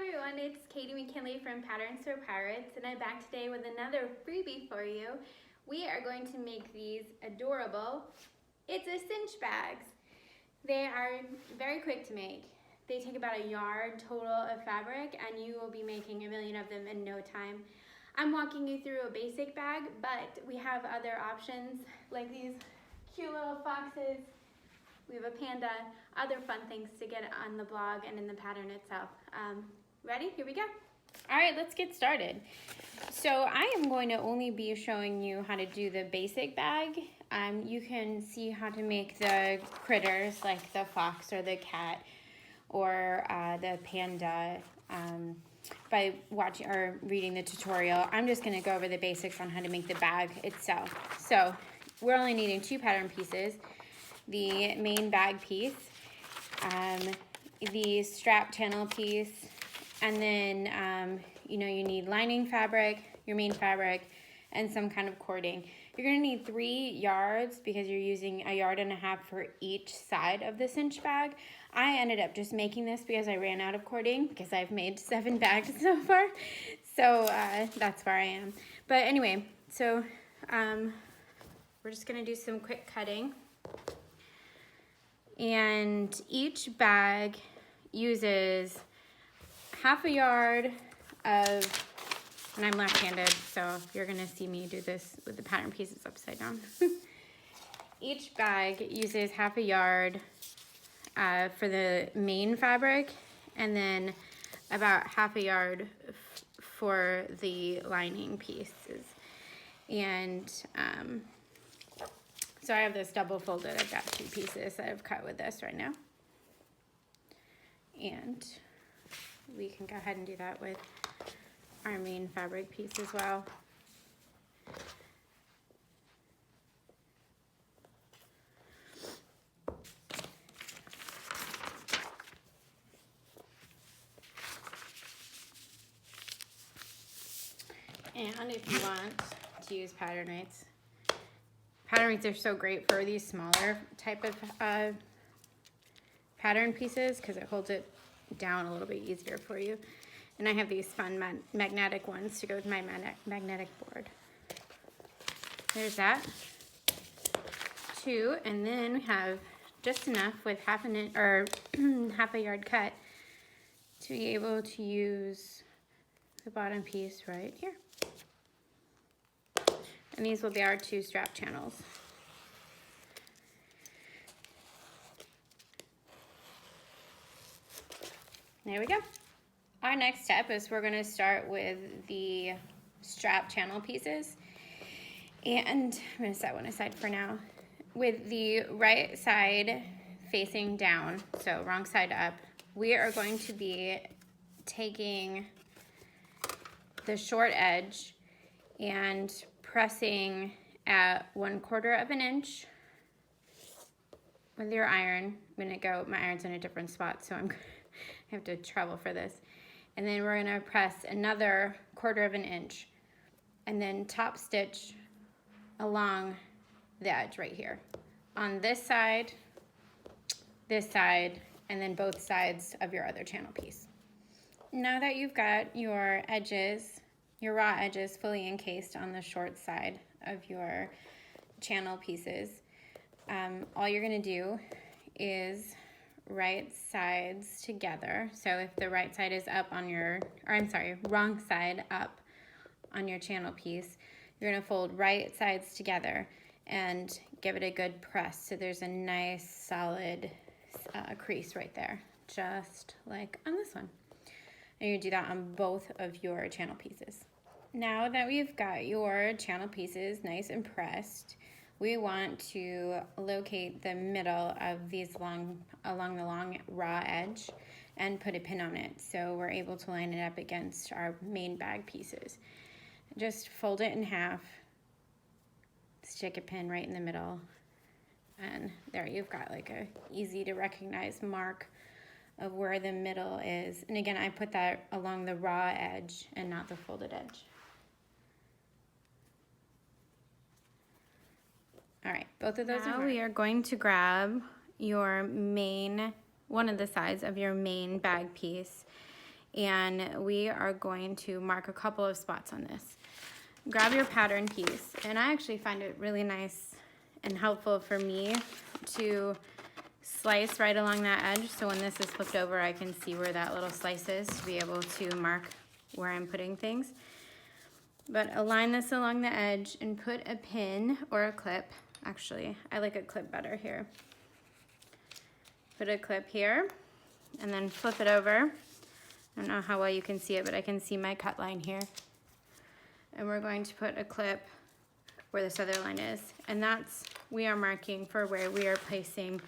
everyone, it's Katie McKinley from Patterns for Pirates, and I'm back today with another freebie for you. We are going to make these adorable It's a Cinch bags. They are very quick to make. They take about a yard total of fabric, and you will be making a million of them in no time. I'm walking you through a basic bag, but we have other options like these cute little foxes. We have a panda, other fun things to get on the blog and in the pattern itself. Ready? Here we go. All right, let's get started. So I am going to only be showing you how to do the basic bag. You can see how to make the critters like the fox or the cat or the panda by watching or reading the tutorial. I'm just going to go over the basics on how to make the bag itself. So we're only needing 2 pattern pieces. The main bag piece, the strap channel piece, and then you need lining fabric, your main fabric, and some kind of cording. You're going to need 3 yards because you're using 1.5 yards for each side of the cinch bag. I ended up just making this because I ran out of cording because I've made 7 bags so far. So that's where I am. But anyway, so we're just going to do some quick cutting. And each bag uses 1/2 yard of, and I'm left-handed, so you're gonna see me do this with the pattern pieces upside down. Each bag uses 1/2 yard for the main fabric, and then about 1/2 yard for the lining pieces. And so I have this double folded. I've got 2 pieces that I've cut with this right now. And we can go ahead and do that with our main fabric piece as well. And if you want to use pattern rates, are so great for these smaller type of pattern pieces because it holds it down a little bit easier for you. And I have these fun magnetic ones to go with my magnetic board. There's that. 2, and then we have just enough with 1/2 inch or 1/2 yard cut to be able to use the bottom piece right here. And these will be our 2 strap channels. There we go. Our next step is we're going to start with the strap channel pieces. And I'm going to set one aside for now. With the right side facing down, so wrong side up, we are going to be taking the short edge and pressing at 1/4 inch with your iron. My iron's in a different spot, so I have to travel for this. And then we're gonna press another 1/4 inch and then top stitch along the edge right here. On this side, and then both sides of your other channel piece. Now that you've got your edges, your raw edges fully encased on the short side of your channel pieces, all you're gonna do is right sides together. So if the right side is up on your, wrong side up on your channel piece, you're gonna fold right sides together and give it a good press so there's a nice solid crease right there, just like on this one. And you do that on both of your channel pieces. Now that we've got your channel pieces nice and pressed, we want to locate the middle of these along the long raw edge and put a pin on it so we're able to line it up against our main bag pieces. Just fold it in half, stick a pin right in the middle, and there you've got like a easy to recognize mark of where the middle is. And again, I put that along the raw edge and not the folded edge. All right, both of those now we are going to grab your main, one of the sides of your main bag piece, and we are going to mark a couple of spots on this. Grab your pattern piece, and I actually find it really nice and helpful for me to slice right along that edge, so when this is flipped over I can see where that little slice is to be able to mark where I'm putting things. But align this along the edge and put a pin or a clip. Actually, I like a clip better here. Put a clip here and then flip it over. I don't know how well you can see it, but I can see my cut line here. And we're going to put a clip where this other line is. And that's, we are marking for where we are placing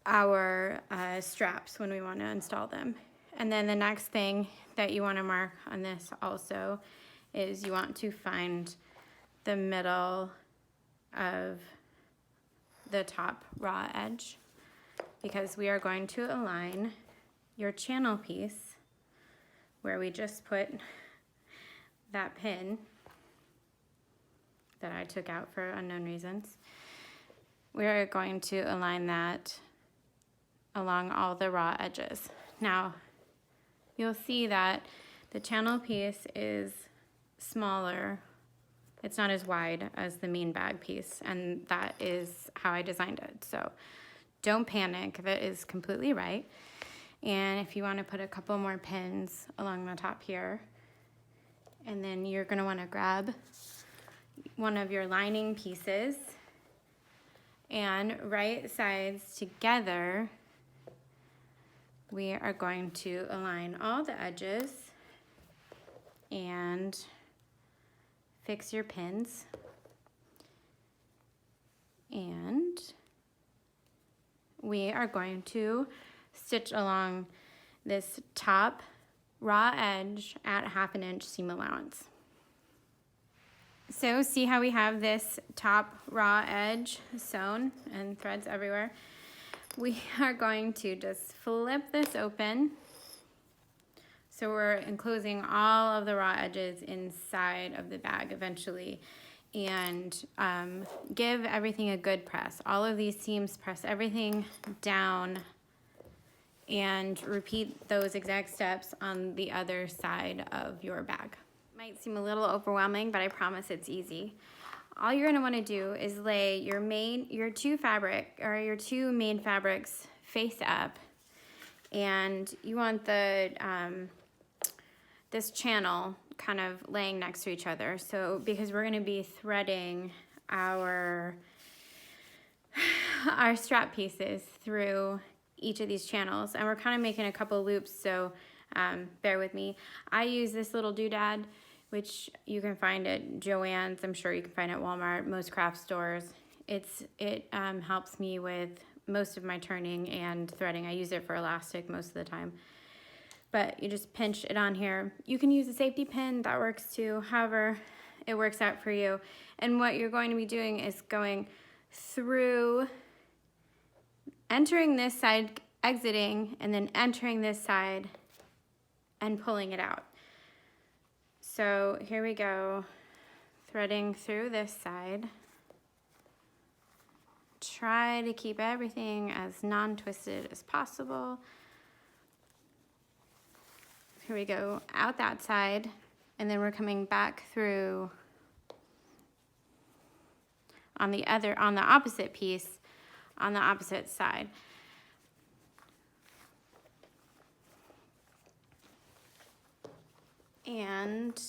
our straps when we want to install them. And then the next thing that you want to mark on this also is you want to find the middle of the top raw edge, because we are going to align your channel piece where we just put that pin that I took out for unknown reasons. We are going to align that along all the raw edges. Now, you'll see that the channel piece is smaller. It's not as wide as the main bag piece, and that is how I designed it. So don't panic, that is completely right. And if you want to put a couple more pins along the top here, and then you're going to want to grab one of your lining pieces and right sides together, we are going to align all the edges and fix your pins. And we are going to stitch along this top raw edge at 1/2 inch seam allowance. So see how we have this top raw edge sewn and threads everywhere? We are going to just flip this open. So we're enclosing all of the raw edges inside of the bag eventually, and give everything a good press. All of these seams, press everything down, and repeat those exact steps on the other side of your bag. Might seem a little overwhelming, but I promise it's easy. All you're gonna wanna do is lay your two main fabrics face up, and you want the this channel kind of laying next to each other. So because we're gonna be threading our strap pieces through each of these channels, and we're kind of making a couple loops, so bear with me. I use this little doodad, which you can find at Joann's. I'm sure you can find it at Walmart, most craft stores. It helps me with most of my turning and threading. I use it for elastic most of the time. But you just pinch it on here. You can use a safety pin, that works too, however it works out for you. And what you're going to be doing is going through, entering this side, exiting, and then entering this side and pulling it out. So here we go, threading through this side. Try to keep everything as non-twisted as possible. Here we go, out that side, and then we're coming back through on the opposite piece, on the opposite side. And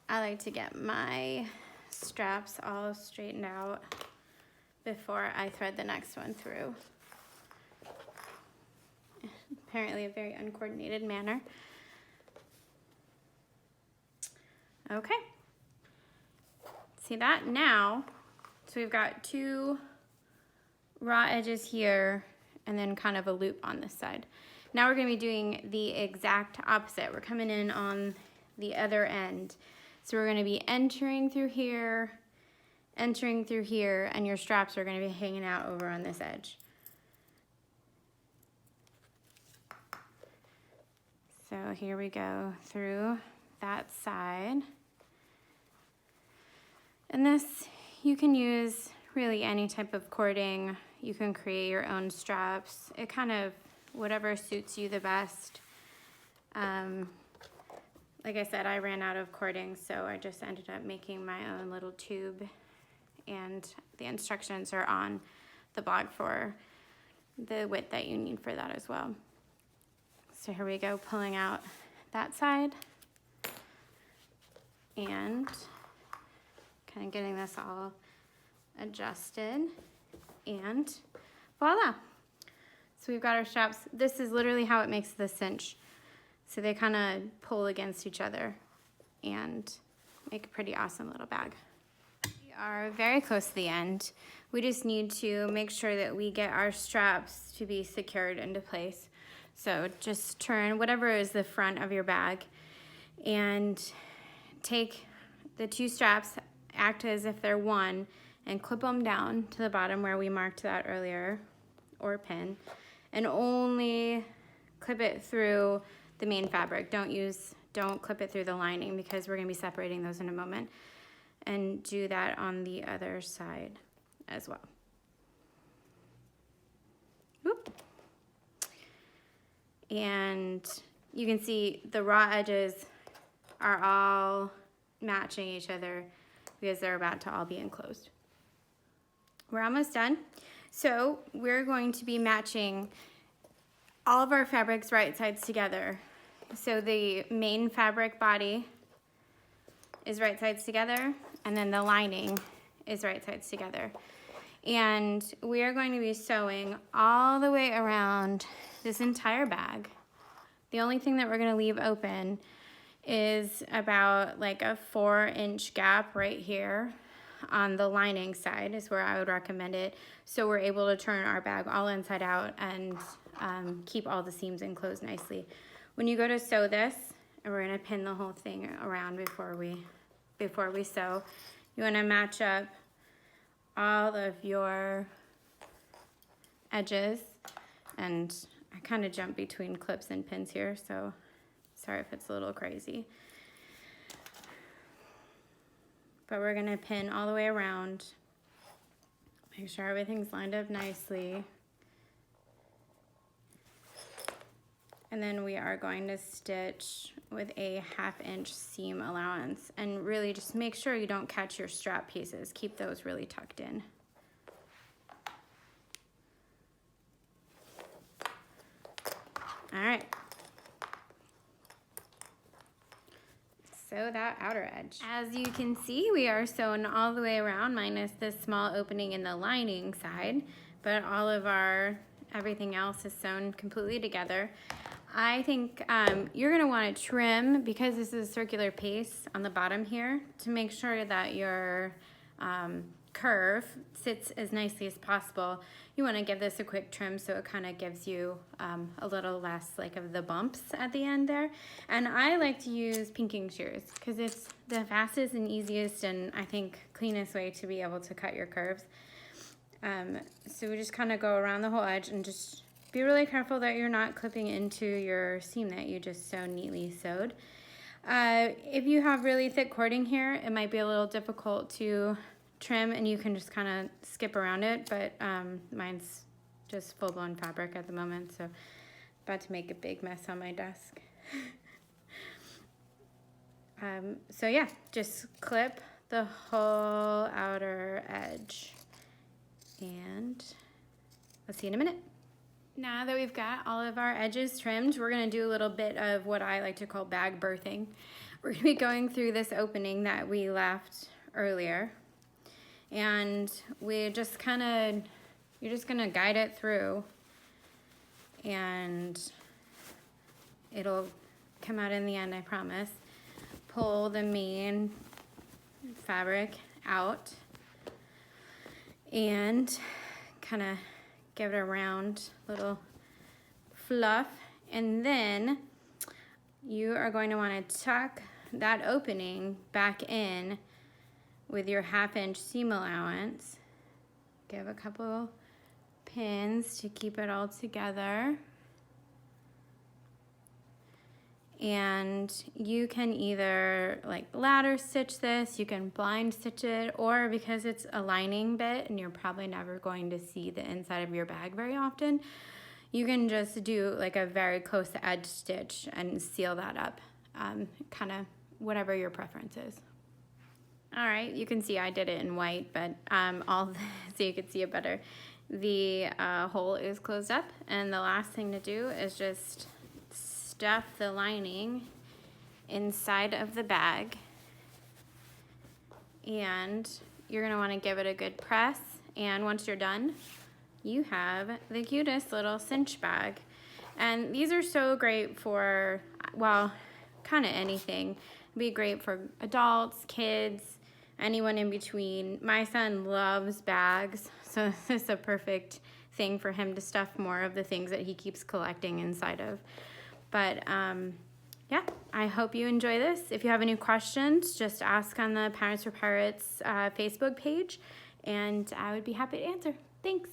I like to get my straps all straightened out before I thread the next one through. Apparently a very uncoordinated manner. Okay, see that now? So we've got two raw edges here and then kind of a loop on this side. Now we're gonna be doing the exact opposite. We're coming in on the other end. So we're gonna be entering through here, and your straps are gonna be hanging out over on this edge. So here we go through that side. And this, you can use really any type of cording. You can create your own straps. It kind of, whatever suits you the best. Like I said, I ran out of cording, so I just ended up making my own little tube, and the instructions are on the blog for the width that you need for that as well. So here we go, pulling out that side and kind of getting this all adjusted, and voila. So we've got our straps. This is literally how it makes the cinch. So they kind of pull against each other and make a pretty awesome little bag. We are very close to the end. We just need to make sure that we get our straps to be secured into place. So just turn whatever is the front of your bag and take the two straps, act as if they're one, and clip them down to the bottom where we marked that earlier, or pin, and only clip it through the main fabric. Don't clip it through the lining, because we're gonna be separating those in a moment. And do that on the other side as well. Whoop. And you can see the raw edges are all matching each other because they're about to all be enclosed. We're almost done. So we're going to be matching all of our fabrics right sides together. So the main fabric body is right sides together, and then the lining is right sides together. And we are going to be sewing all the way around this entire bag. The only thing that we're gonna leave open is about like a 4-inch gap right here on the lining side is where I would recommend it. So we're able to turn our bag all inside out and keep all the seams enclosed nicely. When you go to sew this, and we're gonna pin the whole thing around before we sew, you wanna match up all of your edges. And I kind of jump between clips and pins here, so sorry if it's a little crazy. But we're gonna pin all the way around. Make sure everything's lined up nicely. And then we are going to stitch with a 1/2-inch seam allowance. And really just make sure you don't catch your strap pieces. Keep those really tucked in. All right. Sew that outer edge. As you can see, we are sewn all the way around minus this small opening in the lining side, but all of everything else is sewn completely together. I think you're gonna wanna trim, because this is a circular piece on the bottom here, to make sure that your curve sits as nicely as possible. You wanna give this a quick trim so it kinda gives you a little less like of the bumps at the end there. And I like to use pinking shears because it's the fastest and easiest and I think cleanest way to be able to cut your curves. So we just kinda go around the whole edge and just be really careful that you're not clipping into your seam that you just so neatly sewed. If you have really thick cording here, it might be a little difficult to trim and you can just kind of skip around it, but mine's just full-blown fabric at the moment, so about to make a big mess on my desk. So yeah, just clip the whole outer edge and let's see in a minute. Now that we've got all of our edges trimmed, we're gonna do a little bit of what I like to call bag birthing. We're gonna be going through this opening that we left earlier. And you're just gonna guide it through and it'll come out in the end, I promise. Pull the main fabric out and kind of give it a round little fluff, and then you are going to want to tuck that opening back in with your 1/2-inch seam allowance. Give a couple pins to keep it all together. And you can either like ladder stitch this, you can blind stitch it, or because it's a lining bit and you're probably never going to see the inside of your bag very often, you can just do like a very close edge stitch and seal that up, kind of whatever your preference is. All right, you can see I did it in white, but so you can see it better. The hole is closed up, and the last thing to do is just stuff the lining inside of the bag, and you're gonna wanna give it a good press, and once you're done, you have the cutest little cinch bag. And these are so great for, well, kind of anything. It'd be great for adults, kids, anyone in between. My son loves bags, so this is a perfect thing for him to stuff more of the things that he keeps collecting inside of. But yeah, I hope you enjoy this. If you have any questions, just ask on the Parents for Pirates Facebook page, and I would be happy to answer. Thanks.